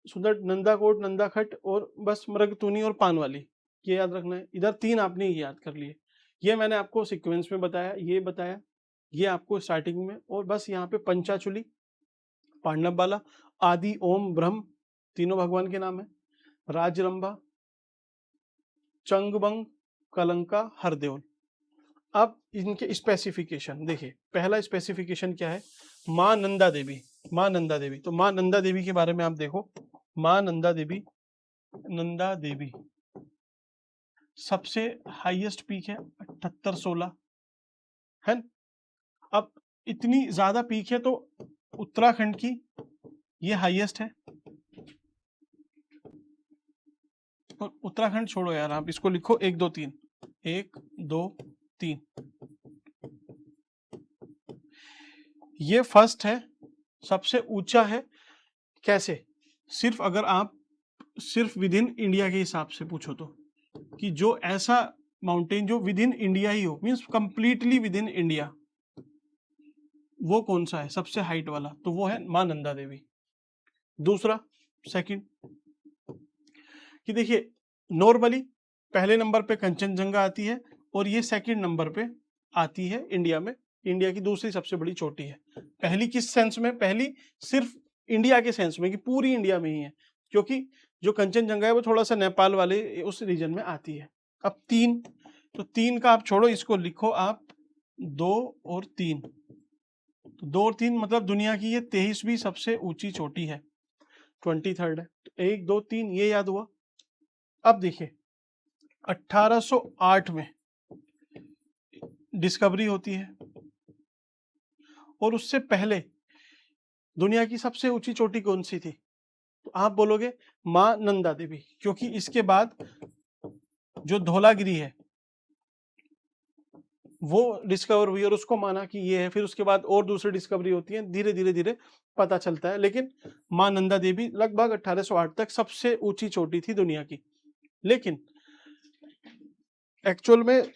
सुंदर, नंदाकोट, नंदाखट, और बस मृगतूनी और पान वाली, ये याद रखना है। इधर तीन आपने याद कर लिए, ये मैंने आपको सीक्वेंस में बताया, ये बताया, ये आपको स्टार्टिंग में। और बस यहाँ पे पंचाचूली, पांडव बाला, आदि, ओम, ब्रह्म, तीनों भगवान के नाम है, राजरंभा, चंगबंग, कलंका, हरदेव। अब इनके स्पेसिफिकेशन देखिए। पहला स्पेसिफिकेशन क्या है? मां नंदा देवी, मां नंदा देवी। तो मां नंदा देवी के बारे में आप देखो, मां नंदा देवी, नंदा देवी सबसे हाईएस्ट पीक है 7816 है। अब इतनी ज्यादा पीक है तो उत्तराखंड की ये हाईएस्ट है। और उत्तराखंड छोड़ो यार, आप इसको लिखो 1 2 3, 1 2 3, ये फर्स्ट है, सबसे ऊंचा है। कैसे? सिर्फ अगर आप सिर्फ विद इन इंडिया के हिसाब से पूछो तो, कि जो ऐसा माउंटेन जो विद इन इंडिया ही हो, means completely with in India, वो कौन सा है सबसे हाइट वाला? तो वो है मां नंदा देवी। दूसरा, सेकंड, कि देखिए नॉर्मली पहले नंबर पे कंचनजंगा आती है, और ये सेकंड नंबर पे आती है इंडिया में, इंडिया की दूसरी सबसे बड़ी चोटी है। पहली किस सेंस में? पहली सिर्फ इंडिया के सेंस में, कि पूरी इंडिया में ही है, क्योंकि जो कंचनजंगा है वो थोड़ा सा नेपाल वाले उस रीजन में आती है। अब तीन, तो तीन का आप छोड़ो, इसको लिखो आप 2 और 3। तो 2 और 3 मतलब दुनिया की ये 23वीं सबसे ऊंची चोटी है, 23rd है। तो 1 2 3 ये याद हुआ। अब देखिए 1808 में डिस्कवरी होती है, और उससे पहले दुनिया की सबसे ऊंची चोटी कौन सी थी? तो आप बोलोगे मां नंदा देवी, क्योंकि इसके बाद जो धौलागिरी है वो डिस्कवर हुई और उसको माना कि ये है। फिर उसके बाद और दूसरी डिस्कवरी होती है, धीरे धीरे धीरे पता चलता है। लेकिन मां नंदा देवी लगभग 1808 तक सबसे ऊंची चोटी थी दुनिया की। लेकिन एक्चुअल में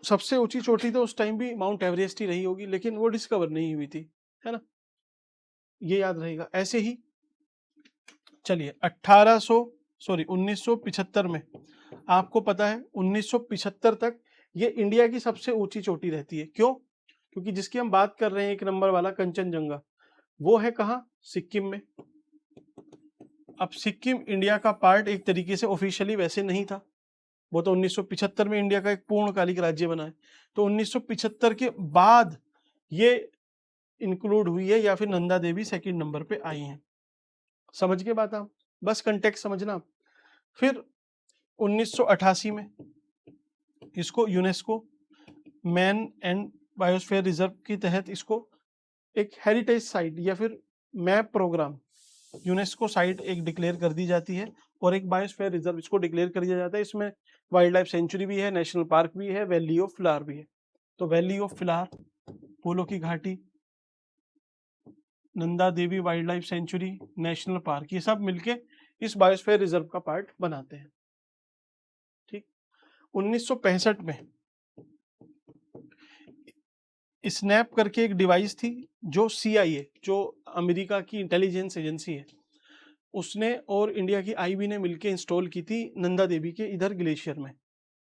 सबसे ऊंची चोटी तो उस टाइम भी माउंट एवरेस्ट ही रही होगी, लेकिन वो डिस्कवर नहीं हुई थी, है ना, ये याद रहेगा। ऐसे ही चलिए 1975 में, आपको पता है 1975 तक ये इंडिया की सबसे ऊंची चोटी रहती है। क्यों? क्योंकि जिसकी हम बात कर रहे हैं 1 नंबर वाला कंचनजंगा, वो है कहाँ? सिक्किम में। अब सिक्किम इंडिया का पार्ट एक तरीके से ऑफिशियली वैसे नहीं था, वो तो 1975 में इंडिया का एक पूर्णकालिक राज्य बना है। तो 1975 के बाद ये इंक्लूड हुई है, या फिर नंदा देवी सेकंड नंबर पे आई हैं। समझ के बात आप, बस कंटेक्स्ट समझना। फिर 1988 में इसको UNESCO man and biosphere reserve के तहत इसको एक हेरिटेज साइट या फिर मैप प्रोग्राम, यूनेस्को साइट एक डिक्लेयर कर दी जाती है, और एक बायोस्फीयर रिजर्व इसको डिक्लेयर कर दिया जाता है। इसमें वाइल्ड लाइफ सेंचुरी भी है, नेशनल पार्क भी है, वैली ऑफ फ्लावर भी है। तो वैली ऑफ फ्लावर, पोलो की घाटी, Nanda Devi wildlife sanctuary, national park, ये सब मिलके इस बायोस्फीयर रिजर्व का पार्ट बनाते हैं। 1965 में स्नैप करके एक डिवाइस थी जो CIA, जो अमेरिका की इंटेलिजेंस एजेंसी है, उसने और इंडिया की IB ने मिलकर इंस्टॉल की थी नंदा देवी के इधर ग्लेशियर में।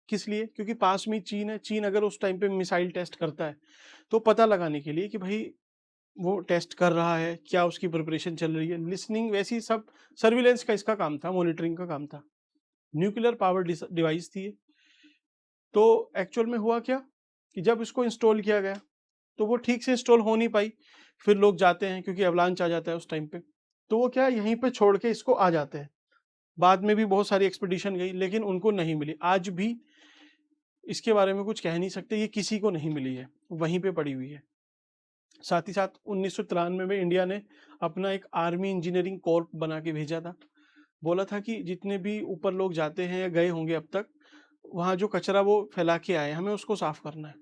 किस लिए? क्योंकि पास में चीन है। चीन अगर उस टाइम पे मिसाइल टेस्ट करता है तो पता लगाने के लिए कि भाई वो टेस्ट कर रहा है, क्या उसकी प्रिपरेशन चल रही है, लिसनिंग, वैसी सब सर्विलेंस का इसका काम था, मॉनिटरिंग का काम था। न्यूक्लियर पावर डिवाइस थी। तो एक्चुअल में हुआ क्या कि जब इसको इंस्टॉल किया गया तो वो ठीक से इंस्टॉल हो नहीं पाई। फिर लोग जाते हैं क्योंकि अवलांच आ जाता है उस टाइम पे, तो वो क्या यहीं पे छोड़ के इसको आ जाते हैं। बाद में भी बहुत सारी एक्सपीडिशन गई लेकिन उनको नहीं मिली। आज भी इसके बारे में कुछ कह नहीं सकते, ये किसी को नहीं मिली है, वहीं पे पड़ी हुई है। साथ ही साथ 1993 में इंडिया ने अपना एक आर्मी इंजीनियरिंग कॉर्प बना के भेजा था। बोला था कि जितने भी ऊपर लोग जाते हैं या गए होंगे अब तक, वहाँ जो कचरा वो फैला के आए, हमें उसको साफ करना है।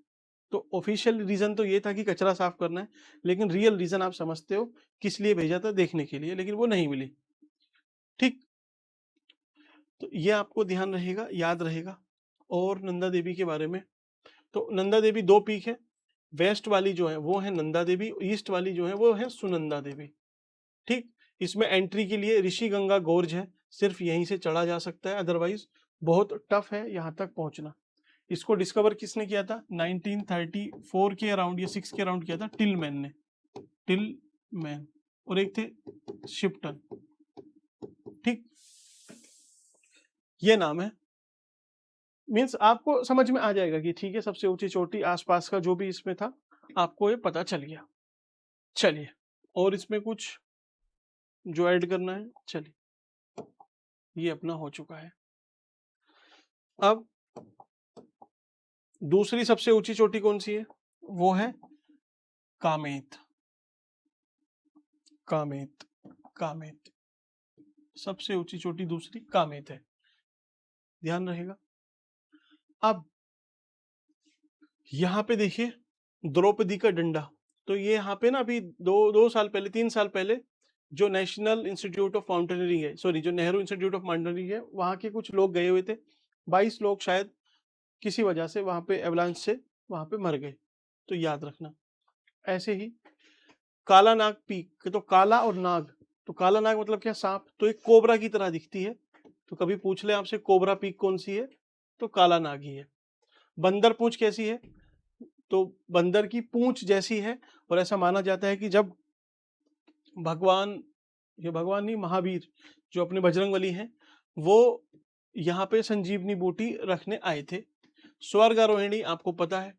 तो ऑफिशियल रीजन तो ये था कि कचरा साफ करना है, लेकिन रियल रीजन आप समझते हो किस लिए भेजा था, देखने के लिए, लेकिन वो नहीं मिली। ठीक, तो ये आपको ध्यान रहेगा, याद रहेगा। और नंदा देवी के बारे में, तो नंदा देवी 2 पीक है। वेस्ट वाली जो है वो है नंदा देवी, ईस्ट वाली जो है वो है सुनंदा देवी। ठीक, इसमें एंट्री के लिए ऋषि गंगा गोर्ज है, सिर्फ यहीं से चढ़ा जा सकता है, अदरवाइज बहुत टफ है यहाँ तक पहुंचना। इसको डिस्कवर किसने किया था? 1934 के अराउंड या 6 के अराउंड किया था टिलमैन ने। टिलमैन और एक थे शिप्टन। ठीक, ये नाम है। मीन्स आपको समझ में आ जाएगा कि ठीक है, सबसे ऊंची चोटी, आसपास का जो भी इसमें था आपको ये पता चल गया। चलिए, और इसमें कुछ जो ऐड करना है? चलिए, ये अपना हो चुका है। अब दूसरी सबसे ऊंची चोटी कौन सी है? वो है कामेत। कामेत, कामेत, सबसे ऊंची चोटी दूसरी कामेत है, ध्यान रहेगा। अब यहाँ पे देखिए द्रौपदी का डंडा। तो ये यहाँ पे ना अभी 2 साल पहले, 3 साल पहले, जो नेशनल इंस्टीट्यूट ऑफ माउंटेनियरिंग है, सॉरी जो नेहरू इंस्टीट्यूट ऑफ माउंटेनियरिंग है, वहाँ के कुछ लोग गए हुए थे, 22 लोग शायद किसी वजह से वहाँ पे एवलांच से वहाँ पे मर गए। तो याद रखना। ऐसे ही काला नाग पीक, तो काला और नाग, तो काला नाग मतलब क्या? सांप। तो एक कोबरा की तरह दिखती है, तो कभी पूछ ले आपसे कोबरा पीक कौन सी है, तो काला नाग ही है। बंदर पूंछ कैसी है? तो बंदर की पूंछ जैसी है, और ऐसा माना जाता है कि जब भगवान, ये भगवान नहीं, महावीर जो अपने बजरंगबली हैं, वो यहाँ पे संजीवनी बूटी रखने आए थे। स्वर्गारोहिणी आपको पता है,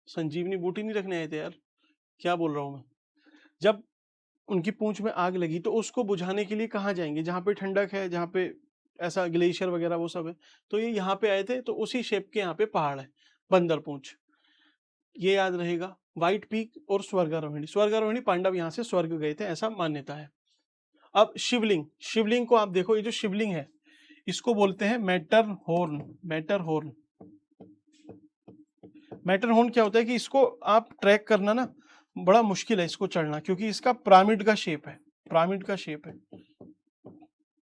संजीवनी बूटी नहीं रखने आए थे यार, क्या बोल रहा हूं मैं। जब उनकी पूंछ में आग लगी तो उसको बुझाने के लिए कहाँ जाएंगे? जहाँ पे ठंडक है, जहाँ पे ऐसा ग्लेशियर वगैरह वो सब है। तो ये यहाँ पे आए थे, तो उसी शेप के यहाँ पे पहाड़ है, बंदर पूंछ, ये याद रहेगा। व्हाइट पीक और स्वर्गारोहिणी, स्वर्गारोहिणी पांडव यहाँ से स्वर्ग गए थे, ऐसा मान्यता है। अब शिवलिंग, शिवलिंग को आप देखो, ये जो शिवलिंग है इसको बोलते हैं मैटरहॉर्न। मैटरहॉर्न, मैटरहॉर्न क्या होता है कि इसको आप ट्रैक करना ना बड़ा मुश्किल है, इसको चढ़ना, क्योंकि इसका पिरामिड का शेप है, पिरामिड का शेप है।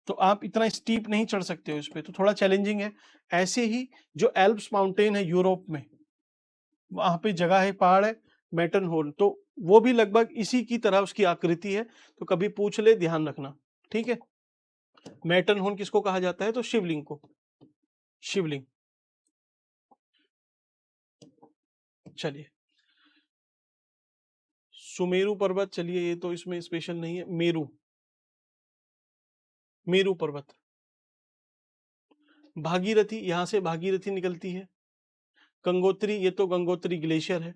तो आप इतना स्टीप नहीं चढ़ सकते हो इस पे, तो थोड़ा चैलेंजिंग है। ऐसे ही जो एल्प्स माउंटेन है यूरोप में, वहां पे जगह है, पहाड़ है मैटरहॉर्न, तो वो भी लगभग इसी की तरह उसकी आकृति है। तो कभी पूछ ले, ध्यान रखना, ठीक है। मैटरहॉर्न किसको कहा जाता है? तो शिवलिंग को, शिवलिंग। चलिए, सुमेरु पर्वत, चलिए ये तो इसमें स्पेशल नहीं है। मेरू, मेरू पर्वत। भागीरथी, यहां से भागीरथी निकलती है। गंगोत्री, ये तो गंगोत्री ग्लेशियर है।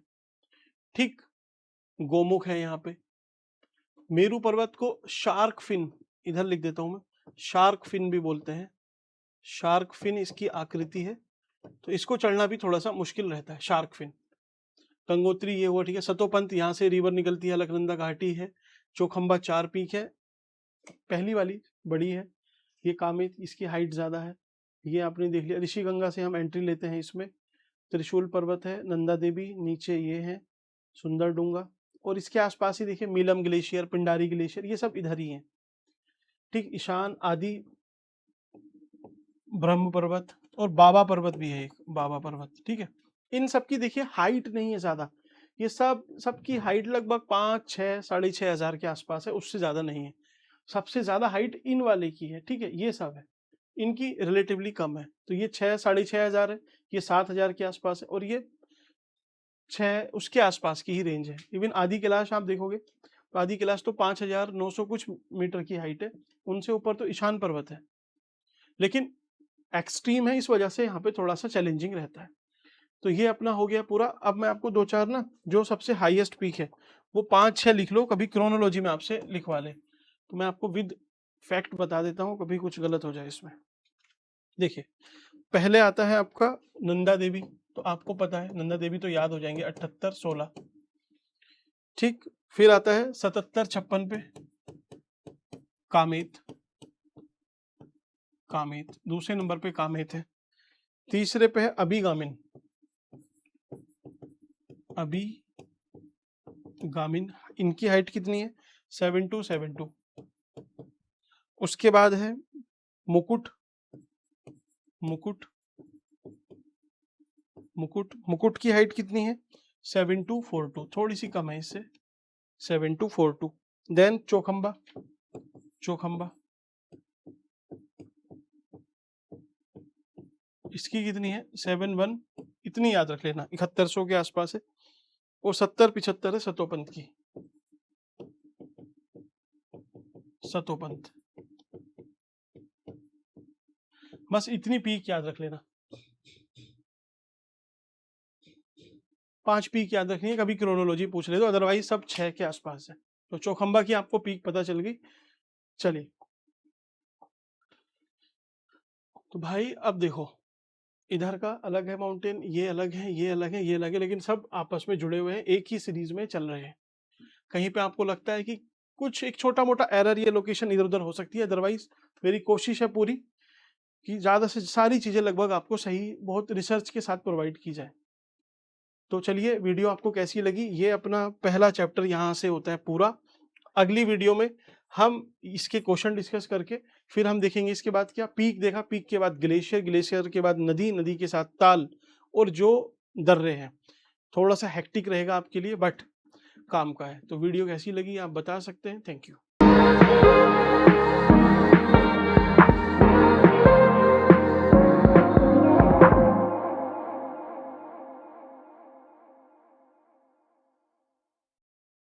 ठीक, गोमुख है यहाँ पे। मेरू पर्वत को शार्क फिन, इधर लिख देता हूं मैं, शार्क फिन भी बोलते हैं। शार्क फिन इसकी आकृति है, तो इसको चढ़ना भी थोड़ा सा मुश्किल रहता है, शार्क फिन। गंगोत्री ये हुआ, ठीक है। सतोपंथ, यहाँ से रिवर निकलती है, अलकनंदा घाटी है। चौखंबा 4 पीक है, पहली वाली बड़ी है। ये कामित, इसकी हाइट ज्यादा है, ये आपने देख लिया। ऋषि गंगा से हम एंट्री लेते हैं इसमें। त्रिशूल पर्वत है, नंदा देवी, नीचे ये है सुंदर डूंगा, और इसके आसपास ही देखिए मीलम ग्लेशियर, पिंडारी ग्लेशियर, ये सब इधर ही है। ठीक, ईशान आदि ब्रह्म पर्वत और बाबा पर्वत भी है एक, बाबा पर्वत, ठीक है। इन सब की देखिए हाइट नहीं है ज्यादा, ये सबकी हाइट लगभग 5-6 6,500 के आसपास है, उससे ज्यादा नहीं है। सबसे ज्यादा हाइट इन वाले की है, ठीक है, ये सब है, इनकी रिलेटिवली कम है। तो ये 6-6,500 है, ये 7,000 के आसपास है, और ये 6 उसके आसपास की ही रेंज है। इवन आदि कैलाश आप देखोगे तो आदि कैलाश तो 5,900 कुछ मीटर की हाइट है, उनसे ऊपर तो ईशान पर्वत है, लेकिन एक्सट्रीम है, इस वजह से यहाँ पे थोड़ा सा चैलेंजिंग रहता है। तो ये अपना हो गया पूरा। अब मैं आपको 2-4 ना जो सबसे हाईएस्ट पीक है वो 5-6 लिख लो, कभी क्रोनोलॉजी में आपसे लिखवा ले, तो मैं आपको विद फैक्ट बता देता हूँ, कभी कुछ गलत हो जाए इसमें। देखिए पहले आता है आपका नंदा देवी, तो आपको पता है नंदा देवी तो याद हो जाएंगे 78-16, ठीक। फिर आता है 77-56 पे कामेत, कामेत दूसरे नंबर पे कामेत है। तीसरे पे है अभिगामिन, अभिगामिन, इनकी हाइट कितनी है 7272। उसके बाद है मुकुट, मुकुट, मुकुट, मुकुट की हाइट कितनी है 7242, थोड़ी सी कम है इससे, 7242। देन चौखंबा, चौखंबा इसकी कितनी है 71, इतनी याद रख लेना, 7100 के आसपास है। और 70-75 है सतोपंथ की, सतोपंथ, बस इतनी पीक याद रख लेना, 5 पीक याद रखनी है, कभी क्रोनोलॉजी पूछ ले तो, अदरवाइज सब 6 के आसपास है। तो चौखंबा की आपको पीक पता चल गई। चलिए तो भाई अब देखो, इधर का अलग है माउंटेन, ये अलग है, ये अलग है, ये अलग है, लेकिन सब आपस में जुड़े हुए हैं, एक ही सीरीज में चल रहे हैं। कहीं पे आपको लगता है कि कुछ एक छोटा मोटा एरर, ये लोकेशन इधर उधर हो सकती है, अदरवाइज मेरी कोशिश है पूरी कि ज़्यादा से सारी चीज़ें लगभग आपको सही बहुत रिसर्च के साथ प्रोवाइड की जाए। तो चलिए वीडियो आपको कैसी लगी, ये अपना पहला चैप्टर यहाँ से होता है पूरा। अगली वीडियो में हम इसके क्वेश्चन डिस्कस करके फिर हम देखेंगे इसके बाद क्या, पीक देखा, पीक के बाद ग्लेशियर, ग्लेशियर के बाद नदी, नदी के साथ ताल, और जो दर्रे हैं। थोड़ा सा हेक्टिक रहेगा आपके लिए बट काम का है। तो वीडियो कैसी लगी आप बता सकते हैं। Thank you.